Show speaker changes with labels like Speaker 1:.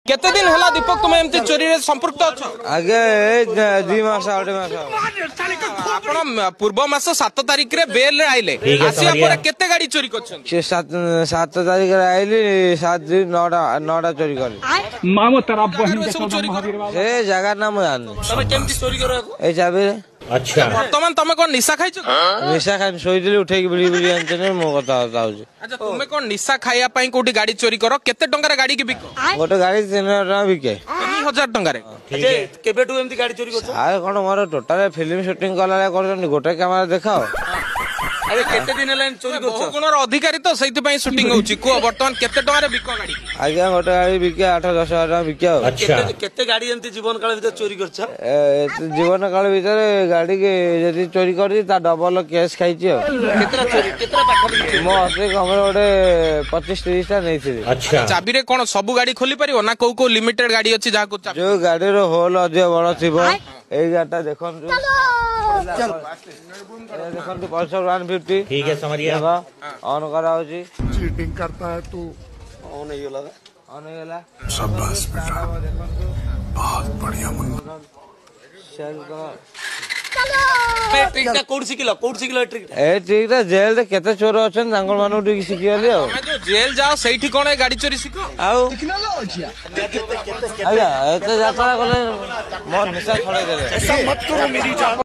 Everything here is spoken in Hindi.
Speaker 1: केते दिन होला दीपक तुम एमती चोरी रे संपर्क अछ
Speaker 2: आगे 2 मास 8 मास
Speaker 1: आपण पूर्व मास 7 तारिख रे बेल रे आइले आसिया पर केते गाड़ी चोरी करछन
Speaker 2: 7 तारिख रे आइली 7 दिन 9टा चोरी करली
Speaker 3: मामो तारा बहिन
Speaker 2: से जगह नाम जान
Speaker 1: तमे केमती चोरी करो
Speaker 2: ए चाबी रे
Speaker 1: अच्छा वर्तमान तमे कोन निशा खाइछ
Speaker 2: निशा खाइ सोइदिली उठै के बिली बिली आनते ने मो कथा आउछ
Speaker 1: अच्छा तुमे कोन निशा खाइया पई कोठी गाड़ी चोरी करो केते टंका रे गाड़ी के बिको
Speaker 2: गोटे गाड़ी 3000 टका बिके
Speaker 1: 3000 टंका रे अच्छा केबेटू एमती गाड़ी चोरी करछ
Speaker 2: आ कोन मोर टोटल फिल्म शूटिंग कला करछन गोटे कैमरा देखाओ
Speaker 1: अरे केते दिन लाइन चोरी करछ गुणर अधिकारी तो सहित पई शूटिंग होउची को वर्तमान केते टंका रे बिको गाड़ी
Speaker 2: आज्ञा गोटे गाड़ी बिके 8-10 हजार टका बिके
Speaker 1: अच्छा केते गाड़ी एमती जीवन काल भीतर चोरी करछ
Speaker 2: जीवन काल भीतर गाड़ी के यदि चोरी करदी ता डबल केस खाइची
Speaker 1: केतरा चोरी केतरा पाखा
Speaker 2: मो असे हमर गोटे 25-30 टा नैथिले
Speaker 1: अच्छा चाबी रे कोन सब गाड़ी खोली परियो ना को लिमिटेड गाड़ी अछि जा को
Speaker 2: जो गाड़ी रो होल अधिक बड़ थिबो एई गाटा देखन चलो देखन पल्सर 150
Speaker 4: ठीक है समरिया
Speaker 2: ऑन करा होची
Speaker 5: चीटिंग करता है तू
Speaker 2: ऑन ही गेला
Speaker 5: शाबाश बेटा बहुत बढ़िया मुन्ना
Speaker 2: शेयर कर
Speaker 1: ट्रिकटा कोड सिखिलो ट्रिक
Speaker 2: ए ठीक ता जेल रे केते चोर अछन तांगल मानु टिक सिखियली हो
Speaker 1: मैं जो जेल जाओ सेठी कोन गाड़ी चोरी सिखो
Speaker 2: आउ आया एते जात्रा कोले मोर निशा छड़े देले
Speaker 5: ऐसा मत करो मेरी जान।